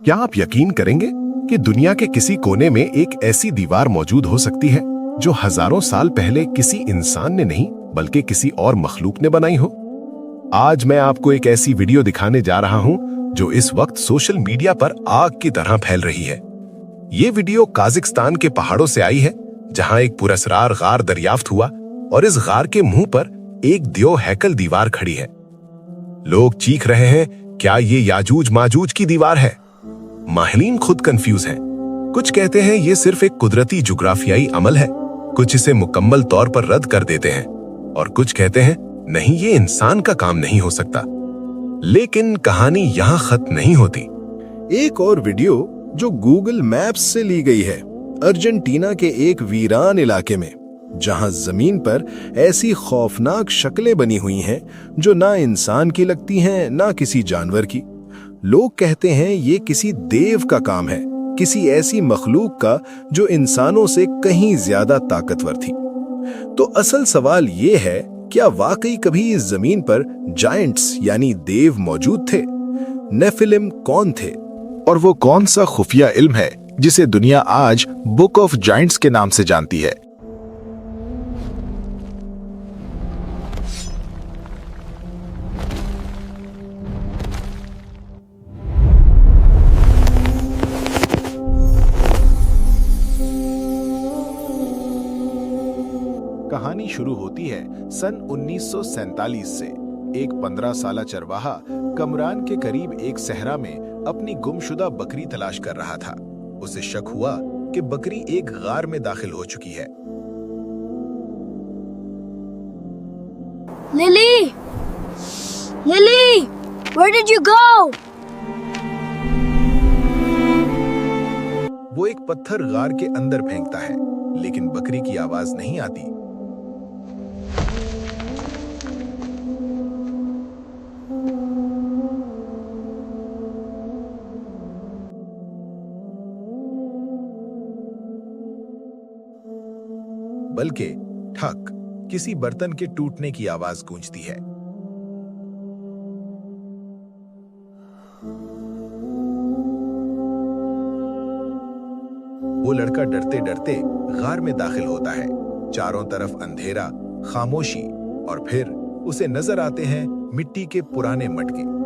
क्या आप यकीन करेंगे कि दुनिया के किसी कोने में एक ऐसी दीवार मौजूद हो सकती है जो हजारों साल पहले किसी इंसान ने नहीं बल्कि किसी और मखलूक ने बनाई हो? आज मैं आपको एक ऐसी वीडियो दिखाने जा रहा हूं जो इस वक्त सोशल मीडिया पर आग की तरह फैल रही है। ये वीडियो काज़ाकिस्तान के पहाड़ों से आई है, जहां एक पुरस्कार गार दरियाफ्त हुआ और इस गार के मुंह पर एक द्यो हैकल दीवार खड़ी है। लोग चीख रहे हैं, क्या ये याजूज माजूज की दीवार है? माहिरीन खुद कंफ्यूज हैं। कुछ कहते हैं ये सिर्फ एक कुदरती जुग्राफियाई अमल है, कुछ इसे मुकम्मल तौर पर रद्द कर देते हैं और कुछ कहते हैं नहीं, ये इंसान का काम नहीं हो सकता। लेकिन कहानी यहां खत्म नहीं होती। एक और वीडियो जो गूगल मैप्स से ली गई है, अर्जेंटीना के एक वीरान इलाके में, जहां जमीन पर ऐसी खौफनाक शक्लें बनी हुई हैं जो ना इंसान की लगती हैं ना किसी जानवर की। लोग कहते हैं ये किसी देव का काम है, किसी ऐसी मखलूक का जो इंसानों से कहीं ज्यादा ताकतवर थी। तो असल सवाल ये है, क्या वाकई कभी इस जमीन पर जायंट्स यानी देव मौजूद थे? नेफिलिम कौन थे और वो कौन सा खुफिया इल्म है जिसे दुनिया आज बुक ऑफ जायंट्स के नाम से जानती है? कहानी शुरू होती है सन 1947 से। एक 15 साला चरवाहा कमरान के करीब एक सहरा में अपनी गुमशुदा बकरी तलाश कर रहा था। उसे शक हुआ कि बकरी एक गार में दाखिल हो चुकी है। Lily, lily, where did you go? वो एक पत्थर गार के अंदर फेंकता है, लेकिन बकरी की आवाज नहीं आती। बल्कि ठक किसी बर्तन के टूटने की आवाज गूंजती है। वो लड़का डरते डरते गार में दाखिल होता है। चारों तरफ अंधेरा, खामोशी और फिर उसे नजर आते हैं मिट्टी के पुराने मटके।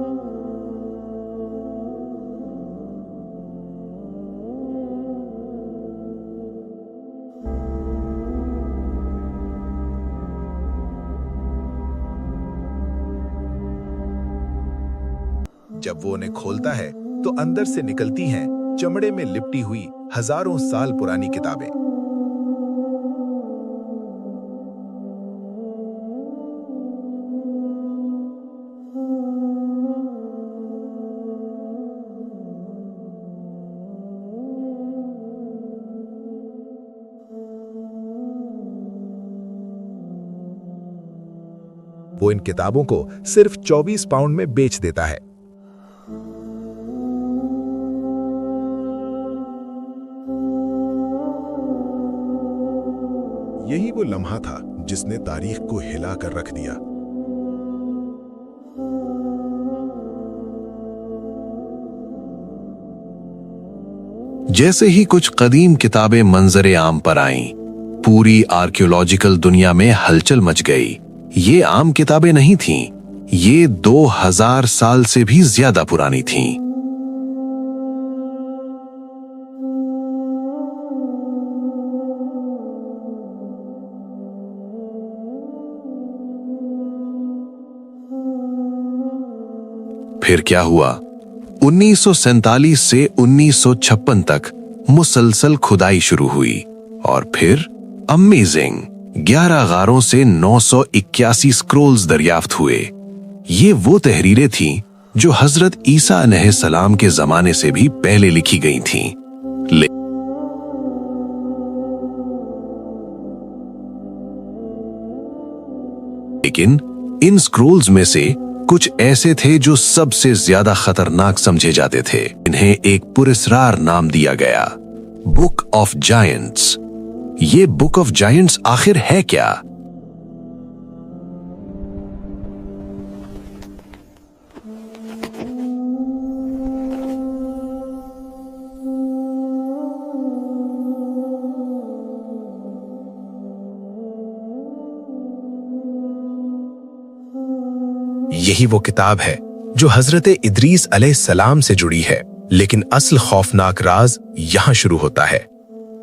जब वो उन्हें खोलता है तो अंदर से निकलती हैं चमड़े में लिपटी हुई हजारों साल पुरानी किताबें। वो इन किताबों को सिर्फ 24 पाउंड में बेच देता है। यही वो लम्हा था जिसने तारीख को हिला कर रख दिया। जैसे ही कुछ कदीम किताबें मंजरे आम पर आईं, पूरी आर्कियोलॉजिकल दुनिया में हलचल मच गई। ये आम किताबें नहीं थीं, ये 2000 साल से भी ज्यादा पुरानी थीं। फिर क्या हुआ? 1947 से 1956 तक मुसलसल खुदाई शुरू हुई और फिर अमेजिंग 11 गारों से 981 स्क्रोल्स दरियाफ्त हुए। ये वो तहरीरें थीं जो हजरत ईसा अलैहिस्सलाम के जमाने से भी पहले लिखी गई थीं। लेकिन इन स्क्रोल्स में से कुछ ऐसे थे जो सबसे ज्यादा खतरनाक समझे जाते थे। इन्हें एक पुरस्कार नाम दिया गया, बुक ऑफ जायंट्स। ये बुक ऑफ जायंट्स आखिर है क्या? یہی وہ کتاب ہے جو حضرت ادریس علیہ السلام سے جڑی ہے، لیکن اصل خوفناک راز یہاں شروع ہوتا ہے۔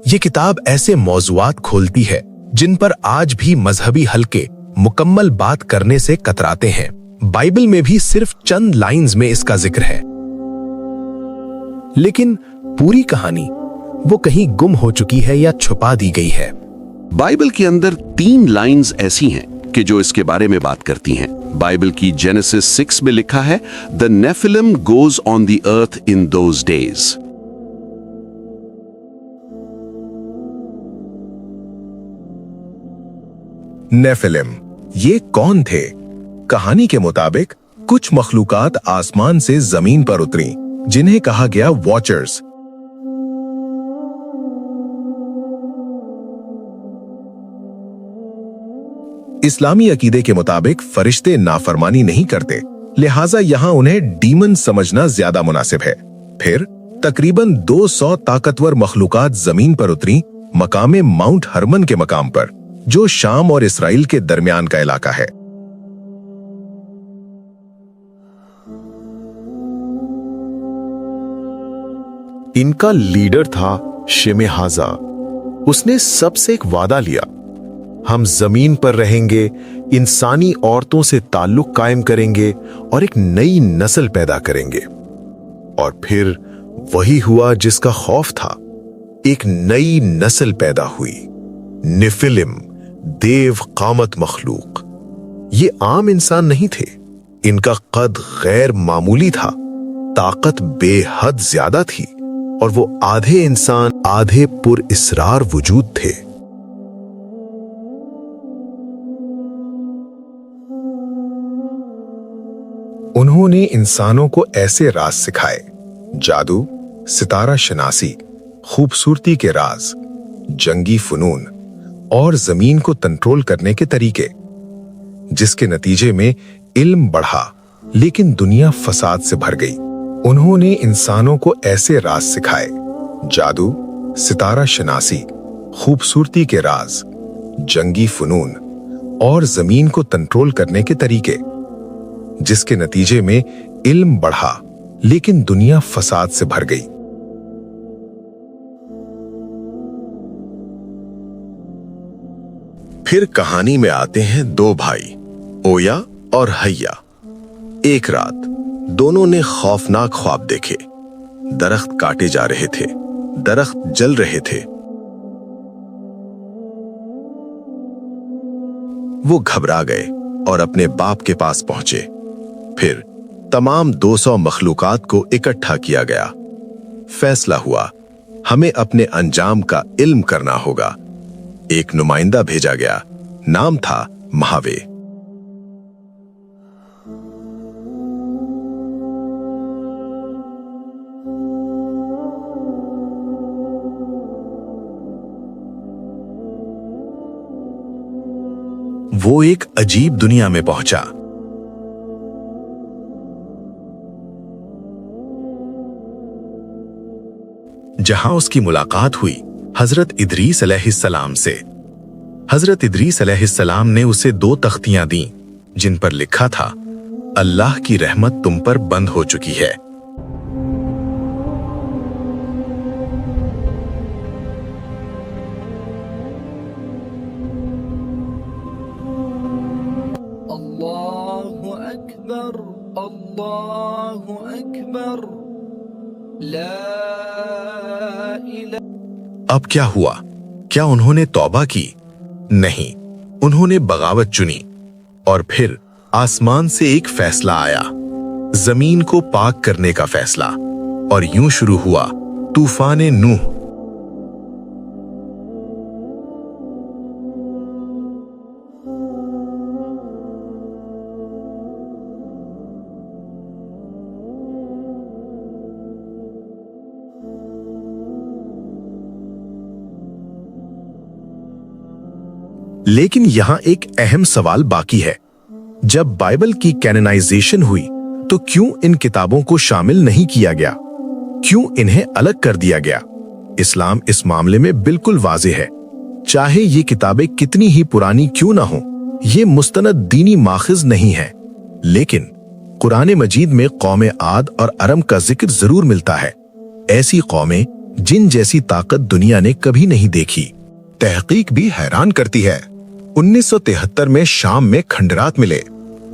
یہ کتاب ایسے موضوعات کھولتی ہے جن پر آج بھی مذہبی حلقے مکمل بات کرنے سے کتراتے ہیں۔ بائبل میں بھی صرف چند لائنز میں اس کا ذکر ہے، لیکن پوری کہانی وہ کہیں گم ہو چکی ہے یا چھپا دی گئی ہے۔ بائبل کے اندر 3 لائنز ایسی ہیں کہ جو اس کے بارے میں بات کرتی ہیں۔ بائبل کی جینیسس 6 میں لکھا ہے The Nephilim goes on the earth in those days۔ نیفلم یہ کون تھے؟ کہانی کے مطابق کچھ مخلوقات آسمان سے زمین پر اتریں جنہیں کہا گیا واچرز۔ اسلامی عقیدے کے مطابق فرشتے نافرمانی نہیں کرتے، لہٰذا یہاں انہیں ڈیمن سمجھنا زیادہ مناسب ہے۔ پھر تقریباً 200 طاقتور مخلوقات زمین پر اتریں مقام ماؤنٹ ہرمن کے مقام پر، جو شام اور اسرائیل کے درمیان کا علاقہ ہے۔ ان کا لیڈر تھا شمہازا۔ اس نے سب سے ایک وعدہ لیا، ہم زمین پر رہیں گے، انسانی عورتوں سے تعلق قائم کریں گے اور ایک نئی نسل پیدا کریں گے۔ اور پھر وہی ہوا جس کا خوف تھا، ایک نئی نسل پیدا ہوئی، نیفلم، دیو قامت مخلوق۔ یہ عام انسان نہیں تھے، ان کا قد غیر معمولی تھا، طاقت بے حد زیادہ تھی، اور وہ آدھے انسان آدھے پر اسرار وجود تھے۔ انہوں نے انسانوں کو ایسے راز سکھائے، جادو، ستارہ شناسی، خوبصورتی کے راز، جنگی فنون اور زمین کو کنٹرول کرنے کے طریقے، جس کے نتیجے میں علم بڑھا لیکن دنیا فساد سے بھر گئی۔ انہوں نے انسانوں کو ایسے راز سکھائے، جادو، ستارہ شناسی، خوبصورتی کے راز، جنگی فنون اور زمین کو کنٹرول کرنے کے طریقے، جس کے نتیجے میں علم بڑھا لیکن دنیا فساد سے بھر گئی۔ پھر کہانی میں آتے ہیں 2 بھائی، اویا اور ہیا۔ ایک رات دونوں نے خوفناک خواب دیکھے۔ درخت کاٹے جا رہے تھے، درخت جل رہے تھے۔ وہ گھبرا گئے اور اپنے باپ کے پاس پہنچے۔ پھر تمام 200 مخلوقات کو اکٹھا کیا گیا۔ فیصلہ ہوا، ہمیں اپنے انجام کا علم کرنا ہوگا۔ ایک نمائندہ بھیجا گیا، نام تھا مہاوے۔ وہ ایک عجیب دنیا میں پہنچا۔ جہاں اس کی ملاقات ہوئی حضرت ادریس علیہ السلام سے۔ حضرت ادریس علیہ السلام نے اسے 2 تختیاں دیں جن پر لکھا تھا، اللہ کی رحمت تم پر بند ہو چکی ہے۔ اللہ اکبر، اللہ اکبر، لا الہ۔ اب کیا ہوا؟ کیا انہوں نے توبہ کی؟ نہیں، انہوں نے بغاوت چنی۔ اور پھر آسمان سے ایک فیصلہ آیا، زمین کو پاک کرنے کا فیصلہ، اور یوں شروع ہوا طوفان نوح۔ لیکن یہاں ایک اہم سوال باقی ہے، جب بائبل کی کینونائزیشن ہوئی تو کیوں ان کتابوں کو شامل نہیں کیا گیا؟ کیوں انہیں الگ کر دیا گیا؟ اسلام اس معاملے میں بالکل واضح ہے، چاہے یہ کتابیں کتنی ہی پرانی کیوں نہ ہوں، یہ مستند دینی ماخذ نہیں ہے۔ लेकिन कुरान मजीद में कौम आद और अरम का जिक्र जरूर मिलता है। ऐसी कौमें जिन जैसी ताकत दुनिया ने कभी नहीं देखी। तहकीक भी हैरान करती है। 1973 में शाम में खंडरात मिले।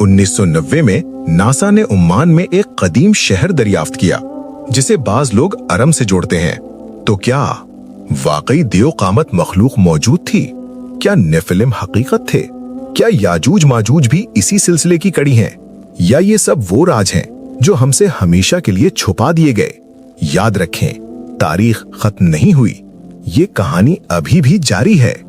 1990 में नासा ने उम्मान में एक कदीम शहर दरियाफ्त किया जिसे बाज लोग अरम से जोड़ते हैं। तो क्या वाकई देओ कामत मखलूक मौजूद थी? क्या नेफिलिम हकीकत थे? क्या याजूज माजूज भी इसी सिलसिले की कड़ी हैं? या ये सब वो राज हैं जो हमसे हमेशा के लिए छुपा दिए गए? याद रखें, तारीख खत्म नहीं हुई, ये कहानी अभी भी जारी है।